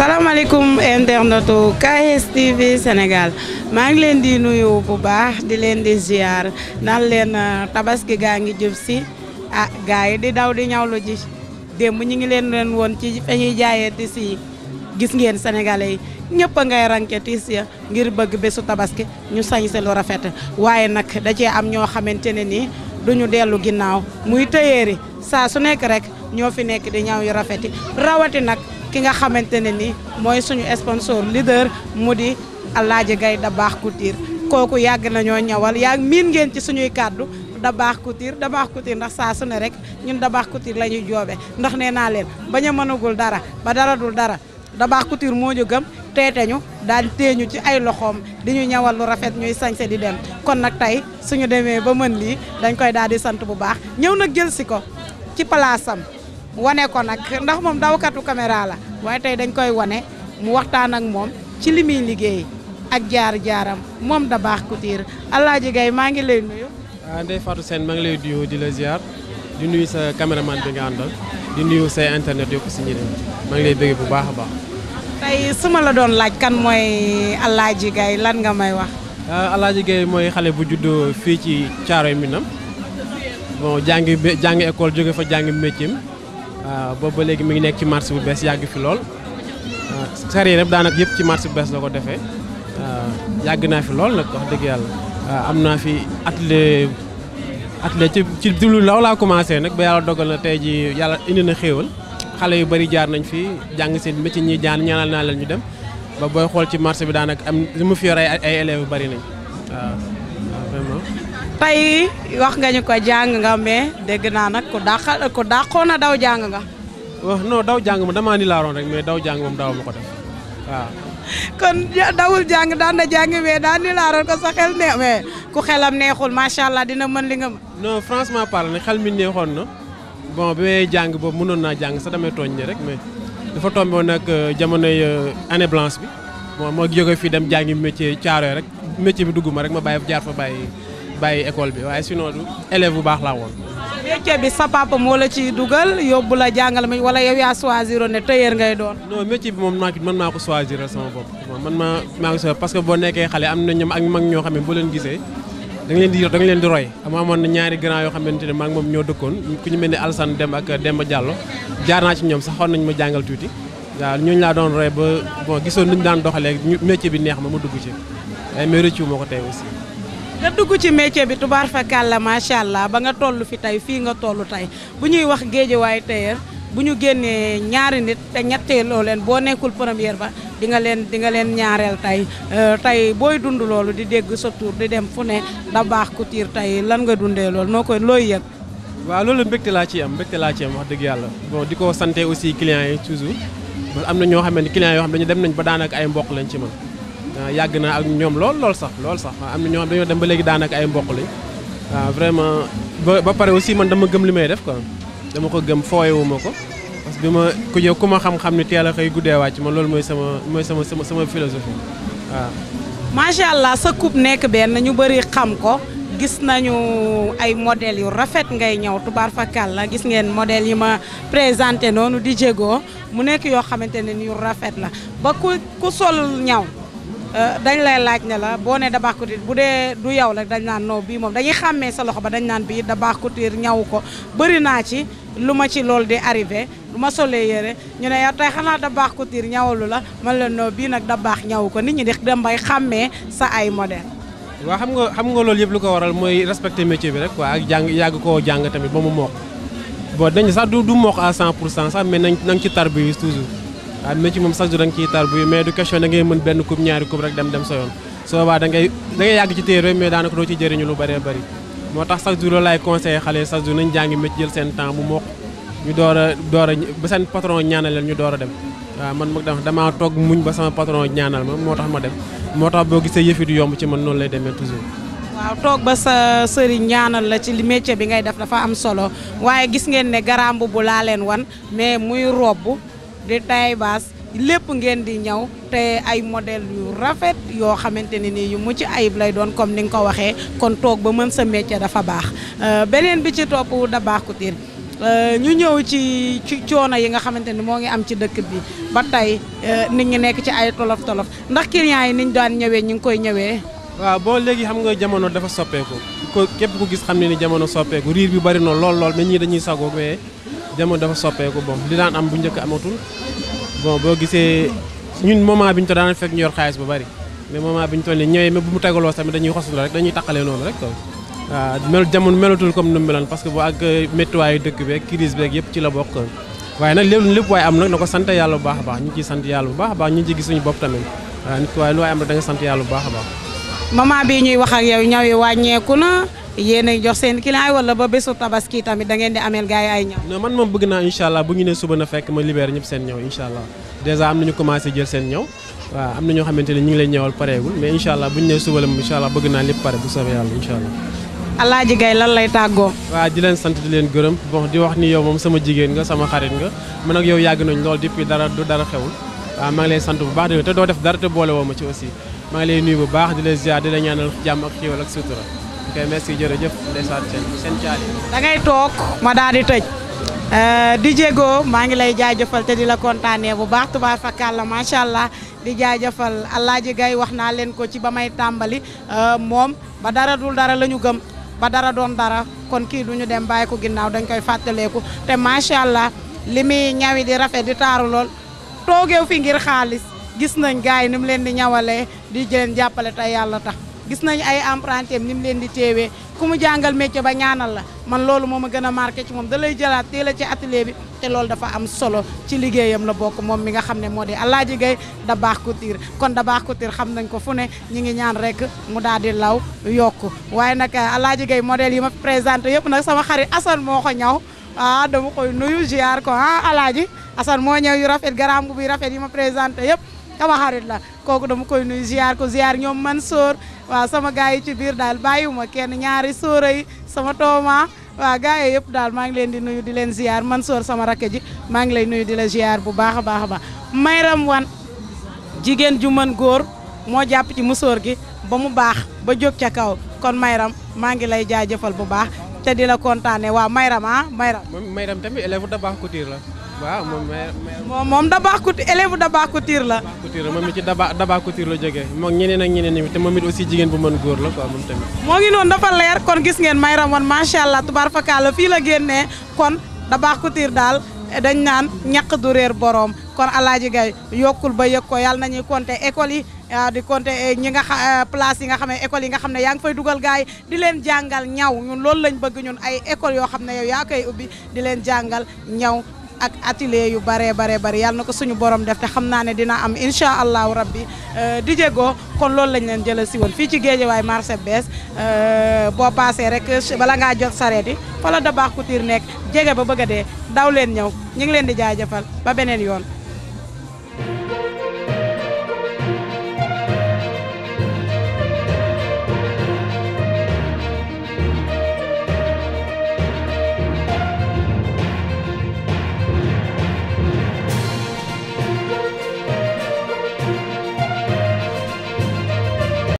salaamaaleykum internetu KSTV Sénégal maa ngi leen di nuyu bu baax di leen di ziar naan leen tabaski gaa ngi jub si gaa yi di daw di ñawlu ji démb ñi ngi leen woon ci fa ñuy jaayee tis yi gis ngeen sénégalais yi ñëpp a ngay ranke tis ya ngir bëgg bésu tabaski ñu sañse lu rafet waaye nag da cee am ñoo xamante ne nii duñu dellu ginnaaw muy tëyeeri saa su nekk rek ñoo fi nekk di ñaw yu rafeti rawati nag ki nga xamante ne ni mooy suñu sponsor leader mu di Alaaji Gaye Dabakh Couture kooku yàgg nañoo ñawal miin ngeen ci suñuy kàddu Dabakh Couture ndax saa su ne rek ñun Dabakh Couture la ñuy joobe ndax nee naa leen bañ a mënagul dara ba dara dul dara Dabakh Couture moo ñu gëm teeteñu daal teeñu ci ay loxoom di ñu ñawal lu rafet ñuy sañse di dem kon nag tey suñu demee ba mën lii dañ koy daal di sant bu baax ñëw nag jël si ko ci palaasam wane ko nag ndax moom dawkatu caméra la waaye tey dañ koy wane mu waxtaan ak moom ci li muy liggéey ak jaar-jaaram moom Dabakh Couture Alaaji Gaye maa ngi lay nuyu. Ndeye Fatou Sène maa ngi lay nuyu di la ziar di nuyu sa caméraman bi nga àndal di nuyu say internet yëpp si ñi maa ngi lay bëgg bu baax a baax. tey su ma la doon laaj kan mooy Alaaji Gaye lan nga may wax. Alaaji Gaye mooy xale bu juddoo fii ci Thiaroye Minam bon jàngi école jóge fa jàngi métier waaw boobu ba léegi mi ngi nekk ci marché bu bees yàgg fi lool carrière yëpp daanaka yëpp ci marché bu bees la ko defee yàgg naa fi lool nag wax dëgg yàlla am naa fi atelier ci lu law laa commencé nag ba yàlla dogal na tey ji yàlla indi na xéewal xale yu bari jaar nañ fi jàng seen métier ñi ñaanal naa leen ñu dem ba booy xool ci marché bi daanaka am li mu fi yor ay élèves yu bari nañ waaw vraiment. tey wax nga ñu ko jàng nga mais dégg naa nag ku dàqoon na daw jàng nga. wax non daw jàng ma damaa ni laaroon rek mais daw jàng moom daw ma ko def waaw. kon dawul jàng daan na jàng mais daan ni laaroon ko sa xel neex mais ku xelam neexul macha allah dina mën li nga mën. non franchement parle xel mi neexoon na bon bi may jàng boobu mënoon naa jàng sax damay tooñ ni rek mais dafa tombé woon nag jamonoy année blanche bi bon moo jógee fii dem jàngi métier Thiaroye rek métier bi dugg ma rek ma bàyyi jaar fa bàyyi école bi waaye sinon élève bu baax laa woon. métier bi sa papa moo la ci dugal yóbbu la jàngal ma wala yow yaa choisir ne tailleur ngay doon. non métier bi moom man maa ko choisir sama bopp man maa ko choisir parce que boo nekkee xale am na ñoom ak mag ñoo xam ne boo leen gisee da nga leen di roy amoon na ñaari grand yoo xamante ne maa ngi moom ñoo dëkkoon ku ñu mel ne Alassane Dem ak Demba Diallo jaar naa ci ñoom sax xoon nañu ma jàngal tuuti waaw ñooñu laa doon roy ba bon gisoon nañu daan doxalee métier bi neex ma dugg ci waaye mais rëccu moo ko tey aussi. nga dugg ci métier bi tubaar fakàlla macha allah ba nga toll fi tey fii nga toll tey bu ñuy wax Guédiawaye tailleur bu ñu génnee ñaari nit te ñetteeloo leen boo nekkul première ba di nga leen ñaareel tey booy dund loolu di dégg sa tur di dem fu ne Dabakh Couture tey lan nga dundee loolu looy yëg. waaw loolu mbégte laa ci am wax dëgg yàlla bon di ko santé aussi clients yi toujours am na ñoo xam ne clients yoo xam ne dem nañ ba daanaka ay mbokk lañ ci man. yàgg naa ak ñoom lool sax am na ñoo xam dañoo dem ba léegi daanaka ay mbokk lañ waaw vraiment ba pare aussi man dama gëm li may def quoi dama ko gëm fooyewuma ko parce que ku ma xam-xam ni teel a xëy guddee wàcc man loolu mooy sama philosophie waaw. macha allah sa coupe nekk benn ñu bëri xam ko gis nañu ay modèles yu rafet ngay ñëw tubaar fakal la gis ngeen modèles yi ma présenté noonu di jéego mu nekk yoo xamante ne yu rafet la ba ku sol ñaw. dañ lay laaj ne la boo ne Dabakh Couture bu dee du yow rek dañ naan non bii moom dañuy xàmmee sa loxo ba dañ naan bii Dabakh Couture ñaw ko bëri naa ci lu ma ci loolu di arrivé lu ma solee yére ñu ne yow tey xanaa Dabakh Couture ñawalu la man la non bii nag Dabakh ñaw ko nit ñi di dem bay xàmmee sa ay modèle. waaw xam nga loolu yëpp lu ko waral mooy respecter métier bi rek quoi ak yàgg koo jàng tamit ba mu mokk bon dañ sax du mokk à 100% sax mais nañ ci tarbiyu toujours. waaw métier moom chaque jour da nga ciy tar bu mais du question da ngay mën benn coupe ñaari coupe rek dem sa yoon soo boobaa da ngay yàgg ci téere mais daanaka doo ci jëriñu lu bëree bëri moo tax chaque jour loolu laay conseillé xale chaque jour nañ jàngi métier jël seen temps bu mokk ñu door a ba seen patron ñaanal leen ñu door a dem waaw man damaa toog muñ ba sama patron ñaanal ma moo tax ma dem moo tax boo gisee yëf yi du yomb ci man noonu lay demee toujours. waaw toog ba sa sëriñ ñaanal la ci li métier bi ngay def dafa am solo waaye gis ngeen ne garam bu laa leen wan mais muy robb di taille basse lépp ngeen di ñaw te ay modèle yu rafet yoo xamante ne nii yu mucc ayib lay doon comme ni nga ko waxee kon toog ba mën sa métier dafa baax beneen bi ci topp Dabakh Couture ñu ñëw ci coono yi nga xamante ni moo ngi am ci dëkk bi ba tey nit ñi nekk ci ay tolof-tolof ndax clients yi niñ daan ñëwee ñu ngi koy ñëwee. waaw boo léegi xam nga jamono dafa soppeeku ko képp ku gis xam ne ni jamono soppeeku riir bi bari na lool mais ñii dañuy sagoo mais jamono dafa soppeeku bon li daan am bu njëkk amatul bon boo gisee ñun moment bi ñu to daan fekk ñu yor xaalis bu bari mais moment bi ñu toll nii ñëwee mais bu mu tegaloo tamit dañuy xosul rek dañuy taqalee noonu rek waaw jamono melatul comme nu mu meloon parce que bu ak méttiwaayu dëkk beeg crise beeg yëpp ci la bokk waaye nag lépp waaye am nag na ko sant yàlla bu baax a baax ñu ngi ciy sant yàlla bu baax a baax ñu ngi ciy gis suñu bopp tamit waaw nit ko waaye lu waaye am rek da nga sant yàlla bu baax a baax. moment bii ñuy wax ak yow ñaw yi wàññeeku na yéen a jox seen client yi wala ba bésu tabaski tamit da ngeen di ameel gars yi ay ñaw. non man moom bëgg naa incha allah bu ñu nee suba na fekk ma libéré ñëpp seen ñaw incha allah dèjà am nañu commencé jël seen ñaw waaw am na ñoo xamante ne ñu ngi lay ñëwal pareegul mais incha allah bu ñu nee suba la moom incha allah bëgg naa lépp pare bu soobee yàlla incha allah. Alaaji Gaye lan lay tàggoo. waaw di leen sant di leen gërëm bon di wax ni yow moom sama jigéen nga sama xarit nga man ak yow yàgg nañ lool depuis dara xewul waaw maa ngi lay sant bu baax di te doo def dara te boole woo ma ci aussi maa ngi lay nuyu bu baax di la ziar di la ñaanal jàmm ak xéwal ak sutura ok merci jërëjëf ndeysaan seen caali da ngay toog ma daal di tëj di jéego maa ngi lay jaajëfal te di la kontaanee bu baax tubaab fakkaat la macha allah di jaajëfal Alaaji Gaye wax naa leen ko ci ba may tàmbali moom ba dara dul dara la ñu gëm ba dara doon dara kon kii du ñu dem bàyyi ko ginnaaw dañ koy fàttaleeku te macha allah li muy ñawi di rafet di taaru lool toogeew fi ngir xaalis gis nañ gars yi ni mu leen di ñawalee di leen jàppale te yàlla tax gis nañ ay emprunté ni mu leen di teewee ku mu jàngal métier ba ñaanal la man loolu moo ma gën a marqué ci moom da lay jëlaat teel a ci atelier bi te loolu dafa am solo ci liggéeyam la bokk moom mi nga xam ne moo di Alaaji Gaye Dabakh Couture kon Dabakh Couture xam nañ ko fu ne ñi ngi ñaan rek mu daal di law yokku waaye nag Alaaji Gaye modèle yi ma présenté yëpp nag sama xarit Assane moo ko ñaw dama koy nuyu ziar ko Alaaji Assane moo ñëw yu rafet garam bu rafet yi ma présenté yëpp sama xarit la kooku dama koy nuyu ziar ko ziar ñoom Mansour waaw sama gars yi ci biir daal bàyyiwuma kenn ñaari sóora yi sama tooma waaw gars yi yëpp daal maa ngi leen di nuyu di leen ziar Mansour sama rakk ji maa ngi lay nuyu di la ziar bu baax a baax a baax Mayram Wan jigéen ju mën góor moo jàpp ci musóor gi ba mu baax ba jóg ca kaw kon Mayram maa ngi lay jaajëfal bu baax te di la kontaane waaw Mayram Mayram tamit élève Dabakh Couture la waaw moom Dabakh Couture élève Dabakh Couture la. moom mi ci Dabakh Couture la jógee moom ñeneen ak ñeneen ñi te moom it aussi jigéen bu mën góor la quoi moom tamit. moo ngi noonu dafa leer kon gis ngeen Mayram Wan macha allah tubaarfakala fii la génnee kon Dabakh Couture daal dañ naan ñàkk du réer borom kon Alaaji Gaye yokkul ba yëg ko yàlla nañuy compter école yi di compter ñi nga place yi nga xam ne école yi nga xam ne yaa ngi fay dugal gars yi di leen jàngal ñaw ñun loolu lañ bëgg ñun ay école yoo xam ne yow yaa koy ubbi di leen jàngal ñaw. ak atelier yu bare yàlla na ko suñu borom def te xam naa ne dina am incha allahu rabbi di jéego kon loolu lañ leen jëlee si woon fii ci Guédiawaye marché bees boo paasee rek bala ngaa jot sareet yi fa la Dabakh Couture nekk jege ba bëgg a dee daw leen ñëw ñu ngi leen di jaajëfal ba beneen yoon.